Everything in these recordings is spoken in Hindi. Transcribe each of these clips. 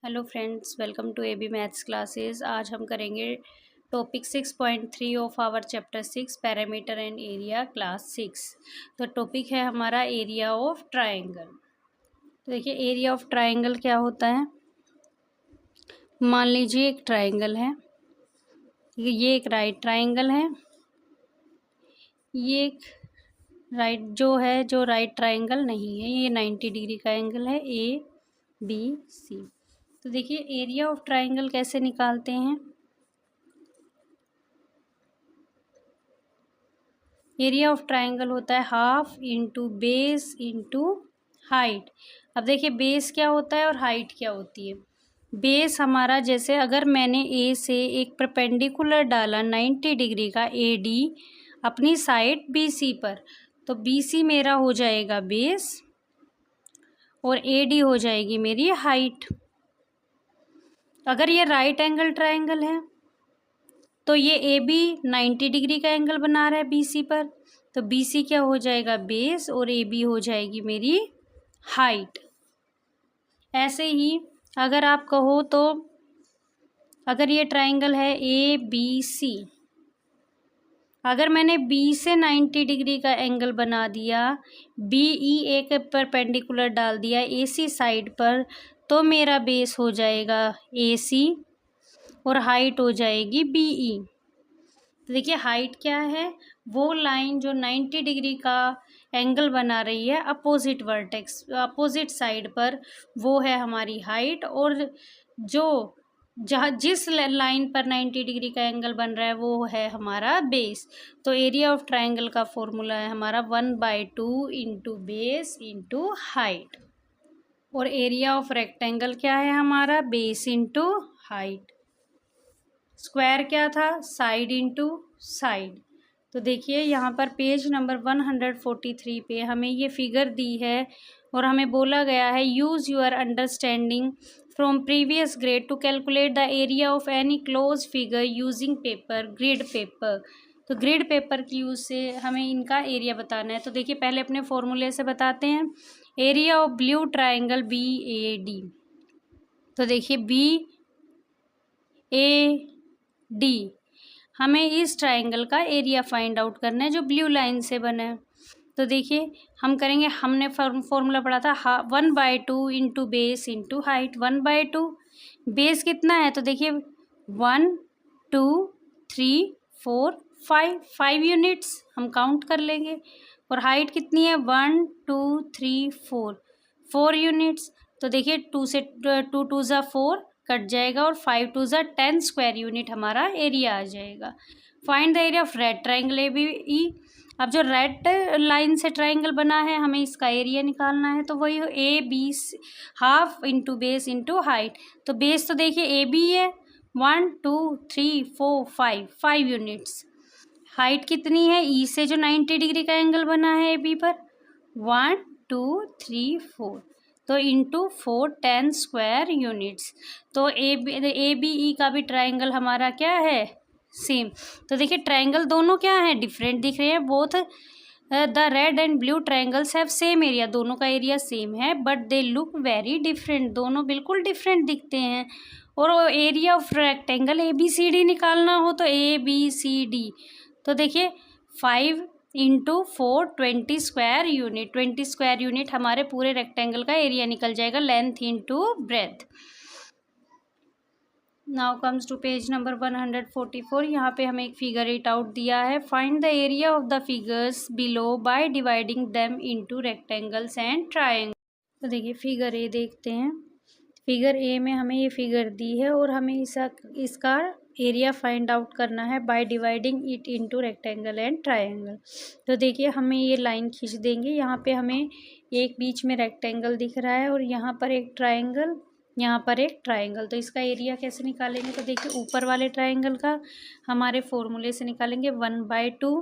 Hello friends, welcome to AB maths classes. आज हम करेंगे topic 6.3 of our chapter 6 parameter and area class 6। तो टॉपिक है हमारा एरिया ऑफ ट्रायंगल। तो देखिए एरिया ऑफ ट्रायंगल क्या होता है। मान लीजिए एक ट्रायंगल है, ये एक राइट ट्रायंगल है, ये एक जो राइट ट्रायंगल नहीं है, ये 90 डिग्री का एंगल है ए बी सी। तो देखिए एरिया ऑफ ट्रायंगल कैसे निकालते हैं। एरिया ऑफ ट्रायंगल होता है half into base into height. अब देखिए बेस क्या होता है और हाइट क्या होती है। बेस हमारा, जैसे अगर मैंने ए से एक परपेंडिकुलर डाला 90 डिग्री का ए डी अपनी साइड बी सी पर, तो बी सी मेरा हो जाएगा बेस और ए डी हो जाएगी मेरी हाइट। अगर ये राइट एंगल ट्रायंगल है तो ये ए बी 90 डिग्री का एंगल बना रहा है बी सी पर, तो बी सी क्या हो जाएगा बेस और ए बी हो जाएगी मेरी हाइट। ऐसे ही अगर आप कहो तो अगर ये ट्रायंगल है ए बी सी, अगर मैंने बी से 90 डिग्री का एंगल बना दिया, बी ई एक परपेंडिकुलर डाल दिया ए सी साइड पर, तो मेरा बेस हो जाएगा ए सी और हाइट हो जाएगी बी ई। तो देखिए हाइट क्या है, वो लाइन जो 90 डिग्री का एंगल बना रही है अपोजिट वर्टेक्स अपोजिट साइड पर, वो है हमारी हाइट। और जो जिस लाइन पर 90 डिग्री का एंगल बन रहा है वो है हमारा बेस। तो एरिया ऑफ ट्रायंगल का फॉर्मूला है हमारा 1/2 इंटू बेस इंटू हाइट। और एरिया ऑफ रेक्टेंगल क्या है हमारा, बेस इंटू हाइट। स्क्वायर क्या था, साइड इंटू साइड। तो देखिए यहाँ पर पेज नंबर 143 पे हमें ये फिगर दी है और हमें बोला गया है use your understanding from previous grade two calculate the area of any close figure using paper grid paper. तो ग्रिड पेपर की यूज़ से हमें इनका एरिया बताना है। तो देखिए पहले अपने फॉर्मूले से बताते हैं। Area of blue triangle B A D, तो देखिए बी ए डी, हमें इस ट्रायंगल का एरिया फाइंड आउट करना है जो ब्लू लाइन से बना है। तो देखिए हम करेंगे, हमने फॉर्मूला पढ़ा था 1/2 into base into height. 1/2 base कितना है, तो देखिए 1 2 3 4 5 यूनिट्स हम काउंट कर लेंगे। और हाइट कितनी है 1 2 3 4 यूनिट्स। तो देखिए 2 से 2 2 ज़ा 4 कट जाएगा और 5 2 ज़ा 10 स्क्वायर यूनिट हमारा एरिया आ जाएगा। Find the area of red triangle A B E. अब जो रेड लाइन से ट्राइंगल बना है हमें इसका एरिया निकालना है। तो वही A B half into base into height. तो बेस तो देखिए ए बी है 1 2 3 4 5 यूनिट्स। हाइट कितनी है, ई से जो 90 डिग्री का एंगल बना है ए बी पर 1 2 3 4, तो इंटू 4 10 स्क्वायर यूनिट्स। तो ए बी ई का भी ट्राइंगल हमारा क्या है, सेम। तो देखिए ट्राइंगल दोनों क्या है, डिफरेंट दिख रहे हैं। Both the red and blue triangles have same area, दोनों का एरिया सेम है, but they look very different, दोनों बिल्कुल डिफरेंट दिखते हैं। और area of rectangle A B C D निकालना हो तो ए बी सी डी, तो देखिए 5 into 4 20 square unit, 20 square unit हमारे पूरे रेक्टेंगल का एरिया निकल जाएगा, length into breadth. Now comes to page number 144। यहाँ पे हमें एक फिगर रीड आउट दिया है। Find the area of the figures below by dividing them into rectangles and triangle. तो देखिए फिगर ए देखते हैं। फिगर ए में हमें ये फिगर दी है और हमें इसका एरिया फाइंड आउट करना है by dividing it into rectangle and triangle. तो देखिए हमें ये लाइन खींच देंगे, यहाँ पे हमें एक बीच में रेक्टेंगल दिख रहा है और यहाँ पर एक ट्रायंगल, यहाँ पर एक ट्रायंगल। तो इसका एरिया कैसे निकालेंगे, तो देखिए ऊपर वाले ट्रायंगल का हमारे फॉर्मूले से निकालेंगे 1/2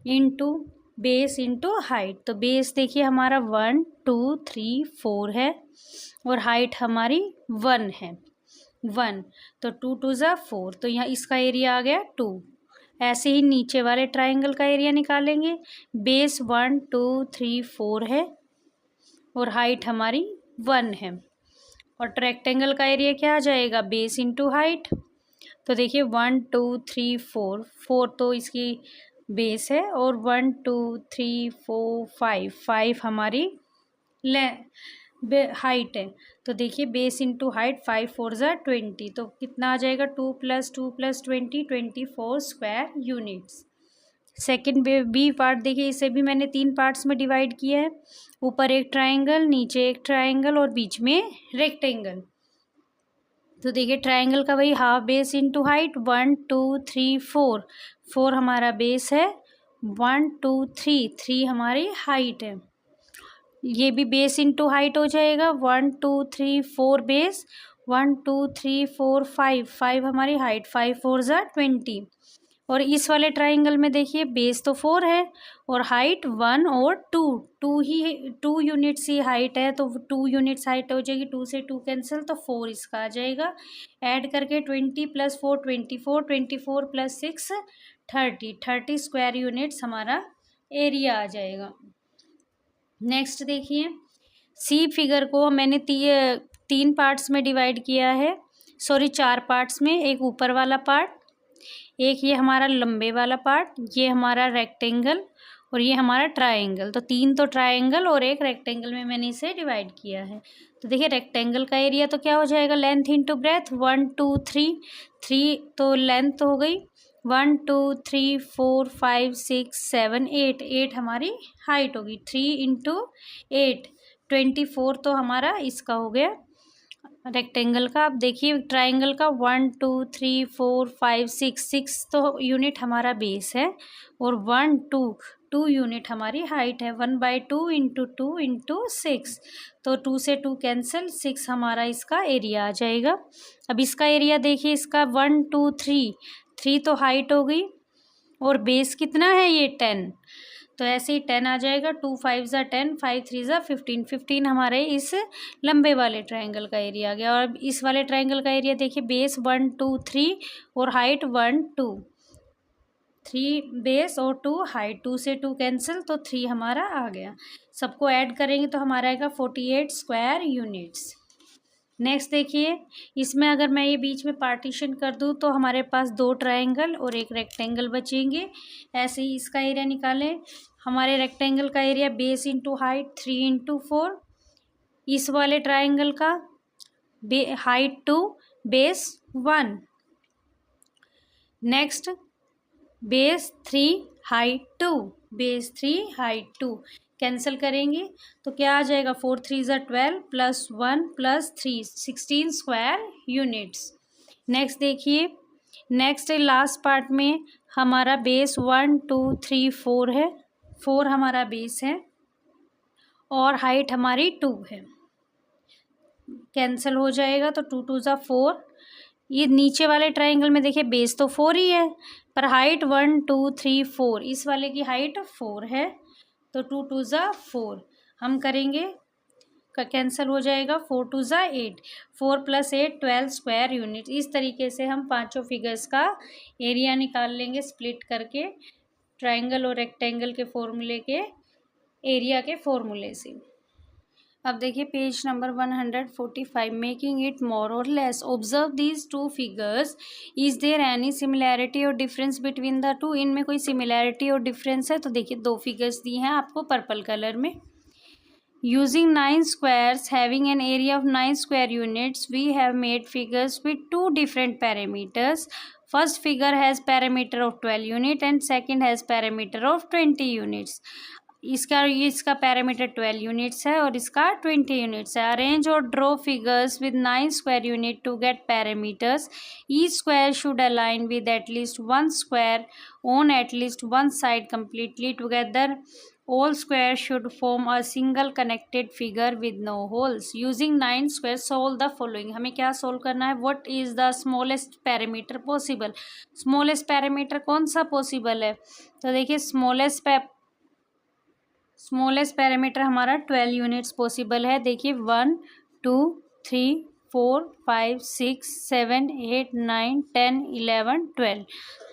इंटू बेस इंटू हाइट। तो बेस देखिए हमारा 1 2 3 4 है और हाइट हमारी 1 है 1, तो 2 2 ज़ा 4, तो यहाँ इसका एरिया आ गया 2। ऐसे ही नीचे वाले ट्रायंगल का एरिया निकालेंगे। बेस 1 2 3 4 है और हाइट हमारी 1 है। और रेक्टेंगल का एरिया क्या आ जाएगा, बेस इंटू हाइट। तो देखिए 1 2 3 4, 4 तो इसकी बेस है और 1 2 3 4 5, 5 हमारी हाइट है। तो देखिए बेस इंटू हाइट, 5 4 ज़ा 20, तो कितना आ जाएगा, 2 + 2 + 20, 24 square units. Second B part देखिए, इसे भी मैंने 3 पार्ट्स में डिवाइड किया है। ऊपर एक ट्रायंगल, नीचे एक ट्रायंगल और बीच में रेक्टेंगल। तो देखिए ट्रायंगल का वही हाफ बेस इंटू हाइट, 1 2 3 4, 4 हमारा बेस है, 1 2 3, 3 हमारी हाइट है। ये भी बेस इंटू हाइट हो जाएगा, 1 2 3 4 बेस, 1 2 3 4 5, 5 हमारी हाइट, 5 4 ज़ा 20। और इस वाले ट्राइंगल में देखिए बेस तो 4 है और हाइट 1 और 2, 2 यूनिट्स ही हाइट है, तो 2 यूनिट्स हाइट हो जाएगी, 2 से 2 कैंसिल, तो 4 इसका आ जाएगा। ऐड करके 20 + 4 24, 24 + 6 30, 30 स्क्वायर यूनिट्स हमारा एरिया आ जाएगा। नेक्स्ट देखिए, सी फिगर को मैंने 3 पार्ट्स में डिवाइड किया है, सॉरी 4 पार्ट्स में। एक ऊपर वाला पार्ट, एक ये हमारा लंबे वाला पार्ट, ये हमारा रेक्टेंगल और ये हमारा ट्रायंगल। तो 3 तो ट्रायंगल और एक रेक्टेंगल में मैंने इसे डिवाइड किया है। तो देखिए रेक्टेंगल का एरिया तो क्या हो जाएगा, लेंथ इंटू ब्रेथ, 1 2 3, 3 तो लेंथ हो गई, 1 2 3 4 5 6 7 8, 8 हमारी हाइट होगी, 3 × 8 24, तो हमारा इसका हो गया रेक्टेंगल का। अब देखिए ट्राइंगल का, 1 2 3 4 5 6, 6 तो यूनिट हमारा बेस है और 1 2, 2 यूनिट हमारी हाइट है, 1/2 × 2 × 6, तो 2 से 2 कैंसिल, 6 हमारा इसका एरिया आ जाएगा। अब इसका एरिया देखिए, इसका 1 2 3, 3 तो हाइट हो गई और बेस कितना है ये 10, तो ऐसे ही 10 आ जाएगा, 2 5 ज़ा 10, 5 3 ज़ा 15, 15 हमारे इस लंबे वाले ट्रायंगल का एरिया आ गया। और इस वाले ट्रायंगल का एरिया देखिए, बेस 1 2 3 और हाइट 1 2, 3 बेस और 2 हाइट, 2 से 2 कैंसिल, तो 3 हमारा आ गया। सबको ऐड करेंगे तो हमारा आएगा 48 स्क्वायर यूनिट्स। नेक्स्ट देखिए, इसमें अगर मैं ये बीच में पार्टीशन कर दूँ तो हमारे पास 2 ट्रायंगल और एक रेक्टेंगल बचेंगे। ऐसे ही इसका एरिया निकालें। हमारे रेक्टेंगल का एरिया बेस इंटू हाइट 3 × 4, इस वाले ट्रायंगल का height 2 base 1, next base 3 height 2, base 3 height 2, cancel करेंगे तो क्या आ जाएगा, 4 3 ज़ा 12 + 1 + 3, 16 स्क्वायर यूनिट्स। नेक्स्ट देखिए, नेक्स्ट लास्ट पार्ट में हमारा बेस 1 2 3 4 है, 4 हमारा बेस है और हाइट हमारी 2 है, कैंसिल हो जाएगा, तो 2 2 ज़ा 4। ये नीचे वाले ट्रायंगल में देखिए बेस तो 4 ही है पर हाइट 1 2 3 4, इस वाले की हाइट 4 है, तो 2 2 ज़ा 4 हम करेंगे, कैंसिल हो जाएगा, 4 2 ज़ा 8, 4 + 8 12 स्क्वायर यूनिट। इस तरीके से हम पांचों फिगर्स का एरिया निकाल लेंगे स्प्लिट करके, ट्रायंगल और रेक्टेंगल के फॉर्मूले के एरिया के फॉर्मूले से। अब देखिए page number 145, making it more or less. Observe these 2 figures, is there any similarity or difference between the 2, इनमें कोई सिमिलैरिटी और डिफरेंस है? तो देखिए 2 फिगर्स दी हैं आपको पर्पल कलर में। Using 9 squares having an area of 9 square units, we have made figures with 2 different parameters. First figure has parameter of 12 unit and second has parameter of 20 units. इसका पैरामीटर 12 यूनिट्स है और इसका 20 यूनिट्स है। अरेंज और draw figures with 9 square unit to get parameters. Each square should align with at least 1 square on at least 1 side completely together. All squares should form a single connected figure with no holes. Using 9 squares, solve the following. हमें क्या सोल्व करना है? What is the smallest parameter possible? Smallest parameter कौन सा पॉसिबल है? तो देखिए स्मॉलेस्ट पैरामीटर हमारा 12 यूनिट्स पॉसिबल है। देखिए 1 2 3 4 5 6 7 8 9 10 11 12।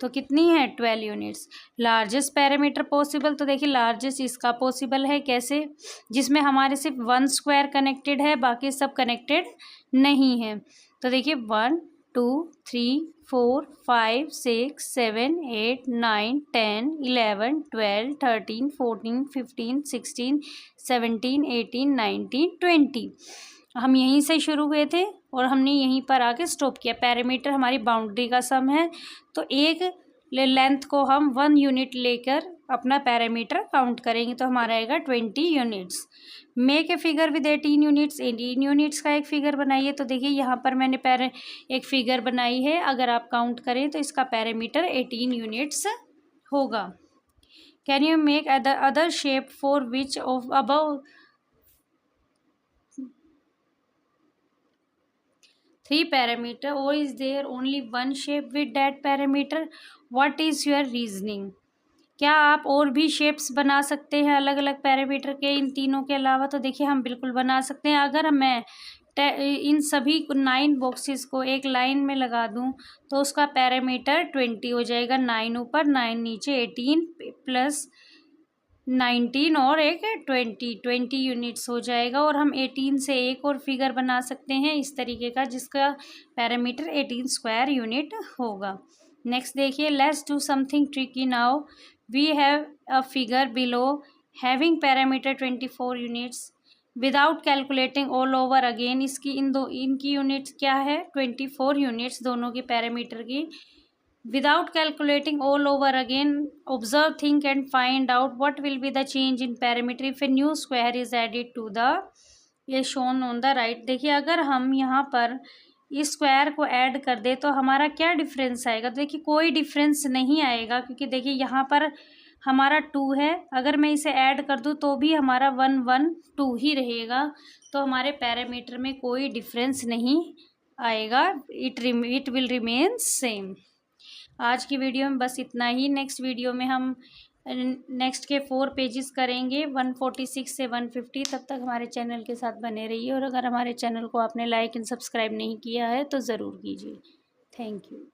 तो कितनी है 12 यूनिट्स। लार्जेस्ट पैरामीटर पॉसिबल, तो देखिए लार्जेस्ट इसका पॉसिबल है कैसे, जिसमें हमारे सिर्फ 1 स्क्वायर कनेक्टेड है, बाकी सब कनेक्टेड नहीं है। तो देखिए 1 2 3 4 5 6 7 8 9 10 11 12 13 14 15 16 17 18 19 20। हम यहीं से शुरू हुए थे और हमने यहीं पर आके स्टॉप किया। पैरामीटर हमारी बाउंड्री का सम है, तो एक लेंथ को हम 1 यूनिट लेकर अपना पैरामीटर काउंट करेंगे, तो हमारा आएगा 20 units. Make a figure with 18 units, 18 units का एक फिगर बनाइए। तो देखिए यहाँ पर मैंने एक फिगर बनाई है, अगर आप काउंट करें तो इसका पैरामीटर 18 यूनिट्स होगा। Can you make other shape for which of above 3 parameter, or is there only one shape with that parameter? What is your reasoning? क्या आप और भी शेप्स बना सकते हैं अलग अलग पैरामीटर के इन तीनों के अलावा? तो देखिए हम बिल्कुल बना सकते हैं। अगर मैं इन सभी 9 बॉक्सेस को एक लाइन में लगा दूं तो उसका पैरामीटर 20 हो जाएगा। 9 ऊपर 9 नीचे, 18 प्लस 19 और एक 20 यूनिट्स हो जाएगा। और हम 18 से एक और फिगर बना सकते हैं इस तरीके का, जिसका पैरामीटर 18 स्क्वायर यूनिट होगा। नेक्स्ट देखिए, let's do something tricky now. We have a figure below having parameter 24 units without calculating all over again. इनकी यूनिट्स क्या है, 24 यूनिट्स दोनों की पैरामीटर की। Without calculating all over again, observe, think and find out what will be the change in parameter if a new square is added to the ये shown on the right। देखिए अगर हम यहाँ पर इस स्क्वायर को ऐड कर दे तो हमारा क्या डिफरेंस आएगा? तो देखिए कोई डिफरेंस नहीं आएगा, क्योंकि देखिए यहाँ पर हमारा 2 है, अगर मैं इसे ऐड कर दूँ तो भी हमारा 1 1 2 ही रहेगा, तो हमारे पैरामीटर में कोई डिफरेंस नहीं आएगा। It will remain same. आज की वीडियो में बस इतना ही। नेक्स्ट वीडियो में हम नेक्स्ट के 4 पेजेस करेंगे 146 से 150। तब तक हमारे चैनल के साथ बने रहिए, और अगर हमारे चैनल को आपने लाइक एंड सब्सक्राइब नहीं किया है तो ज़रूर कीजिए। Thank you.